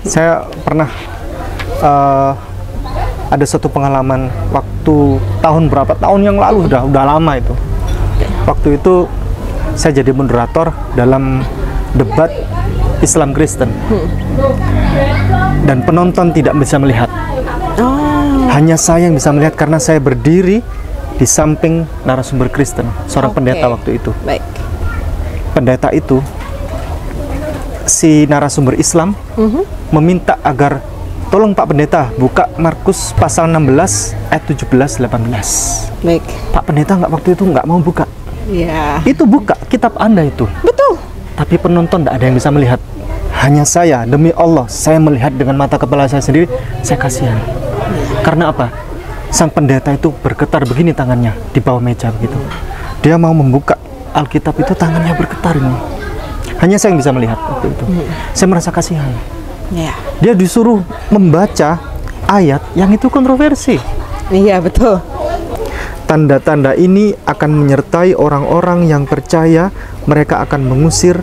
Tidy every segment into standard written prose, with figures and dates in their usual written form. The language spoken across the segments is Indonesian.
Saya pernah ada satu pengalaman waktu tahun berapa tahun yang lalu, udah lama itu. Waktu itu saya jadi moderator dalam debat Islam Kristen. Dan penonton tidak bisa melihat. Hanya saya yang bisa melihat karena saya berdiri di samping narasumber Kristen, seorang pendeta waktu itu. Baik. Pendeta itu, si narasumber Islam meminta agar tolong Pak Pendeta buka Markus pasal 16 ayat 17-18. Baik. Pak Pendeta waktu itu nggak mau buka. Ya. Itu buka kitab Anda itu. Betul. Tapi penonton tidak ada yang bisa melihat. Hanya saya, demi Allah, saya melihat dengan mata kepala saya sendiri. Saya kasihan. Karena apa? Sang pendeta itu bergetar begini tangannya di bawah meja begitu. Dia mau membuka Alkitab itu, tangannya bergetar ini. Hanya saya yang bisa melihat waktu itu. Saya merasa kasihan. Ya. Dia disuruh membaca ayat yang itu kontroversi. Iya, betul. Tanda-tanda ini akan menyertai orang-orang yang percaya. Mereka akan mengusir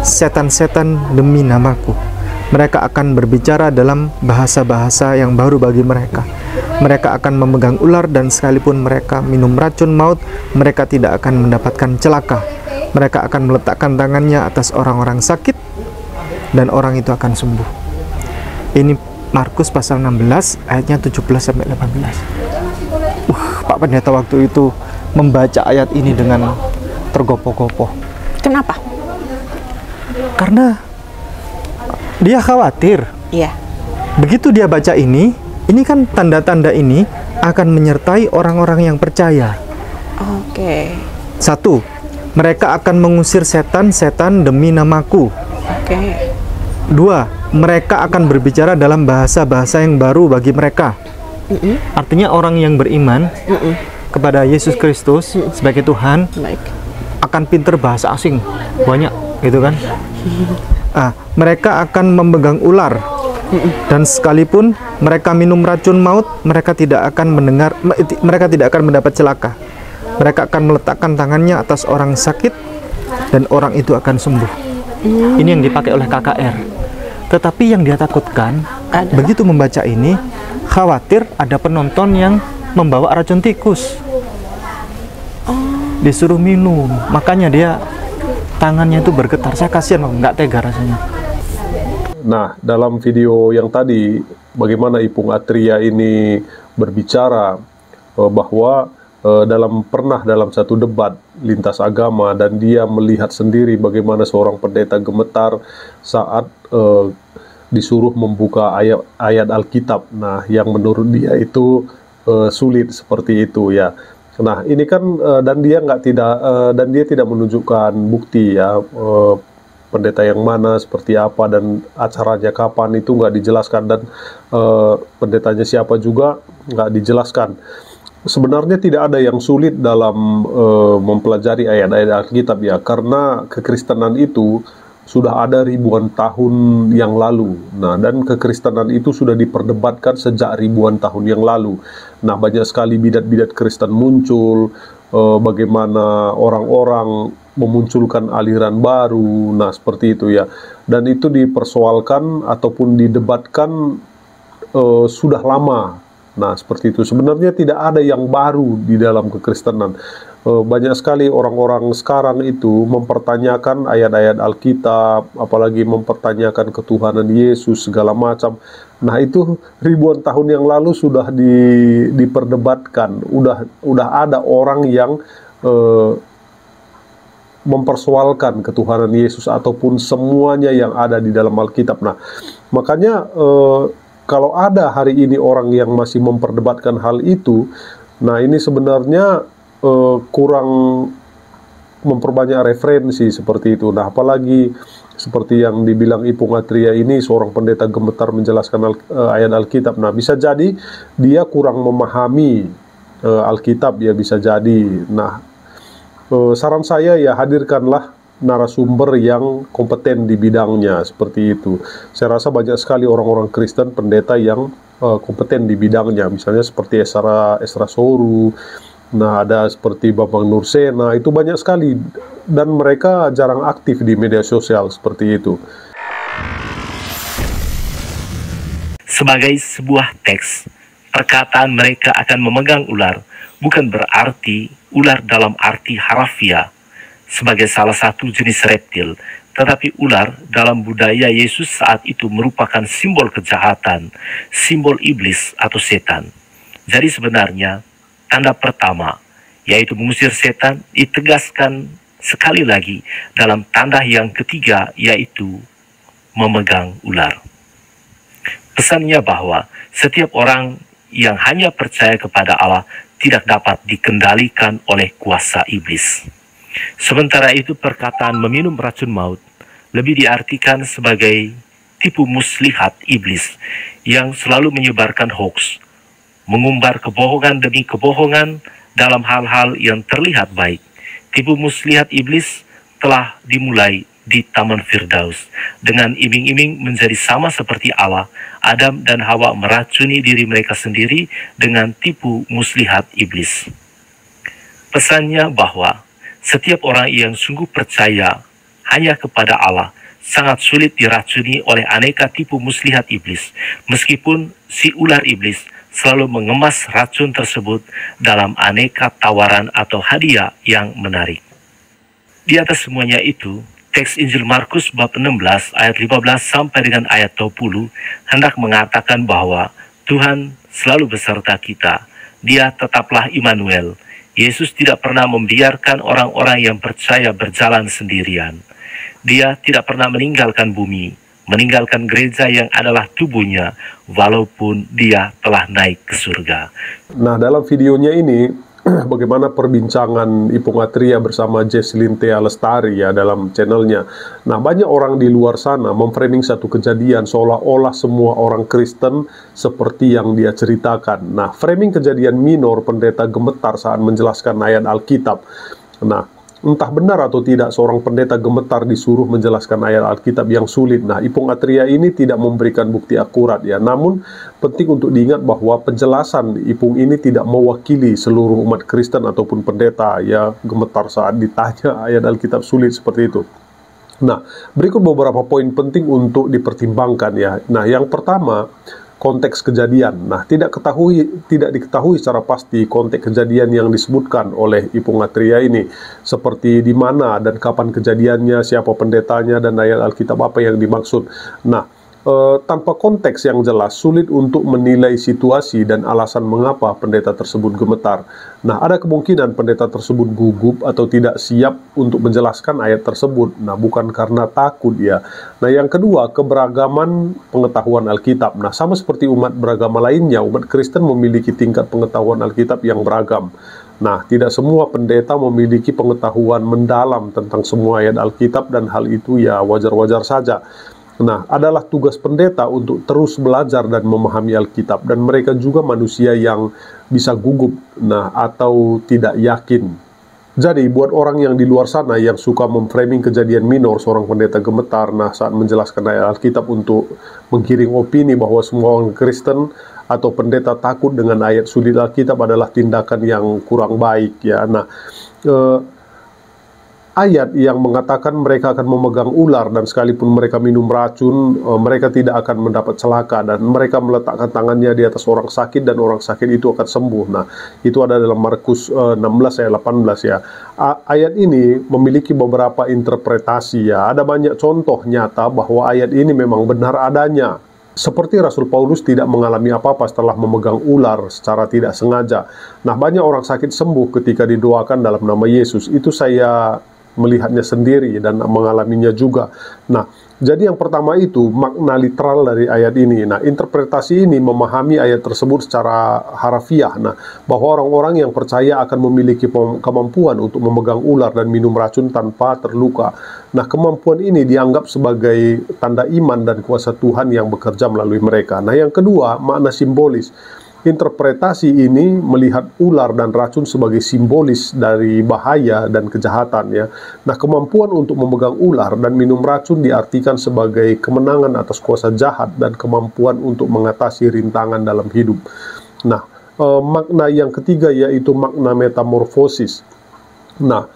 setan-setan demi namaku. Mereka akan berbicara dalam bahasa-bahasa yang baru bagi mereka. Mereka akan memegang ular, dan sekalipun mereka minum racun maut, mereka tidak akan mendapatkan celaka. Mereka akan meletakkan tangannya atas orang-orang sakit, dan orang itu akan sembuh. Ini Markus pasal 16 ayatnya 17-18. Pak Pendeta waktu itu membaca ayat ini dengan tergopoh-gopoh. Kenapa? Karena dia khawatir. Iya. Begitu dia baca ini kan tanda-tanda ini akan menyertai orang-orang yang percaya. Oke. 1. Mereka akan mengusir setan-setan demi namaku. Oke. 2. Mereka akan berbicara dalam bahasa-bahasa yang baru bagi mereka. Artinya orang yang beriman kepada Yesus Kristus sebagai Tuhan akan pinter bahasa asing, banyak gitu kan. Mereka akan memegang ular, dan sekalipun mereka minum racun maut, mereka tidak akan mendapat celaka. Mereka akan meletakkan tangannya atas orang sakit, dan orang itu akan sembuh. Ini yang dipakai oleh KKR. Tetapi yang dia takutkan begitu membaca ini, khawatir ada penonton yang membawa racun tikus. Disuruh minum, makanya dia tangannya itu bergetar. Saya kasihan, nggak tega rasanya. Nah, dalam video yang tadi, bagaimana Ipung Atria ini berbicara bahwa pernah dalam satu debat lintas agama, dan dia melihat sendiri bagaimana seorang pendeta gemetar saat disuruh membuka ayat Alkitab. Nah, yang menurut dia itu sulit seperti itu ya. Nah, ini kan dan dia tidak menunjukkan bukti ya, pendeta yang mana, seperti apa, dan acaranya kapan, itu nggak dijelaskan, dan pendetanya siapa juga nggak dijelaskan. Sebenarnya tidak ada yang sulit dalam mempelajari ayat-ayat Alkitab ya, karena kekristenan itu sudah ada ribuan tahun yang lalu. Nah, dan kekristenan itu sudah diperdebatkan sejak ribuan tahun yang lalu. Nah, banyak sekali bidat-bidat Kristen muncul, bagaimana orang-orang memunculkan aliran baru, nah seperti itu ya. Dan itu dipersoalkan ataupun didebatkan sudah lama. Nah, seperti itu. Sebenarnya tidak ada yang baru di dalam kekristenan. Banyak sekali orang-orang sekarang itu mempertanyakan ayat-ayat Alkitab, apalagi mempertanyakan ketuhanan Yesus segala macam. Nah, itu ribuan tahun yang lalu sudah diperdebatkan. Udah ada orang yang mempersoalkan ketuhanan Yesus ataupun semuanya yang ada di dalam Alkitab. Nah, makanya kalau ada hari ini orang yang masih memperdebatkan hal itu, nah ini sebenarnya kurang memperbanyak referensi seperti itu. Nah, apalagi seperti yang dibilang Ipung Atria ini, seorang pendeta gemetar menjelaskan ayat Alkitab. Nah, bisa jadi dia kurang memahami Alkitab ya, bisa jadi. Nah, saran saya ya, hadirkanlah narasumber yang kompeten di bidangnya, seperti itu. Saya rasa banyak sekali orang-orang Kristen pendeta yang kompeten di bidangnya, misalnya seperti Esra Soru. Nah, ada seperti Bambang Nursena, itu banyak sekali, dan mereka jarang aktif di media sosial seperti itu. Sebagai sebuah teks, perkataan mereka akan memegang ular bukan berarti ular dalam arti harafiah sebagai salah satu jenis reptil, tetapi ular dalam budaya Yesus saat itu merupakan simbol kejahatan, simbol iblis atau setan. Jadi sebenarnya tanda pertama, yaitu mengusir setan, ditegaskan sekali lagi dalam tanda yang ketiga, yaitu memegang ular. Pesannya bahwa setiap orang yang hanya percaya kepada Allah tidak dapat dikendalikan oleh kuasa iblis. Sementara itu perkataan meminum racun maut lebih diartikan sebagai tipu muslihat iblis yang selalu menyebarkan hoax, mengumbar kebohongan demi kebohongan dalam hal-hal yang terlihat baik. Tipu muslihat iblis telah dimulai di Taman Firdaus dengan iming-iming menjadi sama seperti Allah. Adam dan Hawa meracuni diri mereka sendiri dengan tipu muslihat iblis. Pesannya bahwa setiap orang yang sungguh percaya hanya kepada Allah sangat sulit diracuni oleh aneka tipu muslihat iblis, meskipun si ular iblis selalu mengemas racun tersebut dalam aneka tawaran atau hadiah yang menarik. Di atas semuanya itu, teks Injil Markus bab 16 ayat 15 sampai dengan ayat 20 hendak mengatakan bahwa Tuhan selalu beserta kita. Dia tetaplah Immanuel. Yesus tidak pernah membiarkan orang-orang yang percaya berjalan sendirian. Dia tidak pernah meninggalkan bumi, meninggalkan gereja yang adalah tubuhnya, walaupun dia telah naik ke surga. Nah, dalam videonya ini, bagaimana perbincangan Ipung Atria bersama Jesslyn Thea Lestari ya dalam channelnya. Nah, banyak orang di luar sana memframing satu kejadian seolah-olah semua orang Kristen seperti yang dia ceritakan. Nah, framing kejadian minor pendeta gemetar saat menjelaskan ayat Alkitab. Nah, entah benar atau tidak seorang pendeta gemetar disuruh menjelaskan ayat Alkitab yang sulit. Nah, Ipung Atria ini tidak memberikan bukti akurat ya. Namun penting untuk diingat bahwa penjelasan Ipung ini tidak mewakili seluruh umat Kristen ataupun pendeta ya gemetar saat ditanya ayat Alkitab sulit seperti itu. Nah, berikut beberapa poin penting untuk dipertimbangkan ya. Nah, yang pertama, konteks kejadian. Nah, tidak diketahui secara pasti konteks kejadian yang disebutkan oleh Ipung Atria ini, seperti di mana dan kapan kejadiannya, siapa pendetanya, dan ayat Alkitab apa yang dimaksud. Nah, tanpa konteks yang jelas, sulit untuk menilai situasi dan alasan mengapa pendeta tersebut gemetar. Nah, ada kemungkinan pendeta tersebut gugup atau tidak siap untuk menjelaskan ayat tersebut. Nah, bukan karena takut ya. Nah, yang kedua, keberagaman pengetahuan Alkitab. Nah, sama seperti umat beragama lainnya, umat Kristen memiliki tingkat pengetahuan Alkitab yang beragam. Nah, tidak semua pendeta memiliki pengetahuan mendalam tentang semua ayat Alkitab, dan hal itu ya wajar-wajar saja. Nah, adalah tugas pendeta untuk terus belajar dan memahami Alkitab, dan mereka juga manusia yang bisa gugup, nah, atau tidak yakin. Jadi, buat orang yang di luar sana yang suka memframing kejadian minor seorang pendeta gemetar, nah, saat menjelaskan ayat Alkitab untuk menggiring opini bahwa semua orang Kristen atau pendeta takut dengan ayat sulit Alkitab adalah tindakan yang kurang baik ya. Nah, ayat yang mengatakan mereka akan memegang ular dan sekalipun mereka minum racun, mereka tidak akan mendapat celaka, dan mereka meletakkan tangannya di atas orang sakit dan orang sakit itu akan sembuh. Nah, itu ada dalam Markus 16 ayat 18 ya. Ayat ini memiliki beberapa interpretasi ya. Ada banyak contoh nyata bahwa ayat ini memang benar adanya. Seperti Rasul Paulus tidak mengalami apa-apa setelah memegang ular secara tidak sengaja. Nah, banyak orang sakit sembuh ketika didoakan dalam nama Yesus. Itu saya melihatnya sendiri dan mengalaminya juga. Nah, jadi yang pertama itu makna literal dari ayat ini. Nah, interpretasi ini memahami ayat tersebut secara harafiah. Nah, bahwa orang-orang yang percaya akan memiliki kemampuan untuk memegang ular dan minum racun tanpa terluka. Nah, kemampuan ini dianggap sebagai tanda iman dan kuasa Tuhan yang bekerja melalui mereka. Nah, yang kedua, makna simbolis. Interpretasi ini melihat ular dan racun sebagai simbolis dari bahaya dan kejahatan ya. Nah, kemampuan untuk memegang ular dan minum racun diartikan sebagai kemenangan atas kuasa jahat dan kemampuan untuk mengatasi rintangan dalam hidup. Nah, makna yang ketiga yaitu makna metamorfosis. Nah,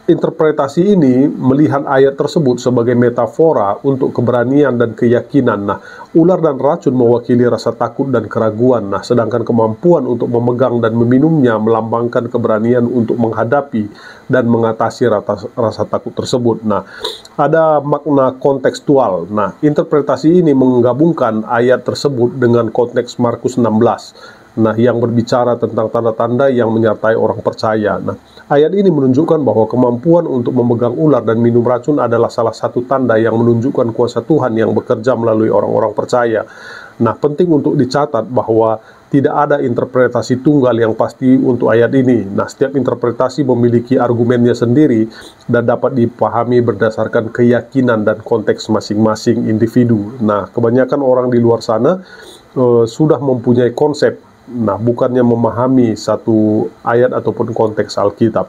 interpretasi ini melihat ayat tersebut sebagai metafora untuk keberanian dan keyakinan. Nah, ular dan racun mewakili rasa takut dan keraguan. Nah, sedangkan kemampuan untuk memegang dan meminumnya melambangkan keberanian untuk menghadapi dan mengatasi rasa takut tersebut. Nah, ada makna kontekstual. Nah, interpretasi ini menggabungkan ayat tersebut dengan konteks Markus 16. Nah, yang berbicara tentang tanda-tanda yang menyertai orang percaya. Nah, ayat ini menunjukkan bahwa kemampuan untuk memegang ular dan minum racun adalah salah satu tanda yang menunjukkan kuasa Tuhan yang bekerja melalui orang-orang percaya. Nah, penting untuk dicatat bahwa tidak ada interpretasi tunggal yang pasti untuk ayat ini. Nah, setiap interpretasi memiliki argumennya sendiri dan dapat dipahami berdasarkan keyakinan dan konteks masing-masing individu. Nah, kebanyakan orang di luar sana sudah mempunyai konsep, nah bukannya memahami satu ayat ataupun konteks Alkitab.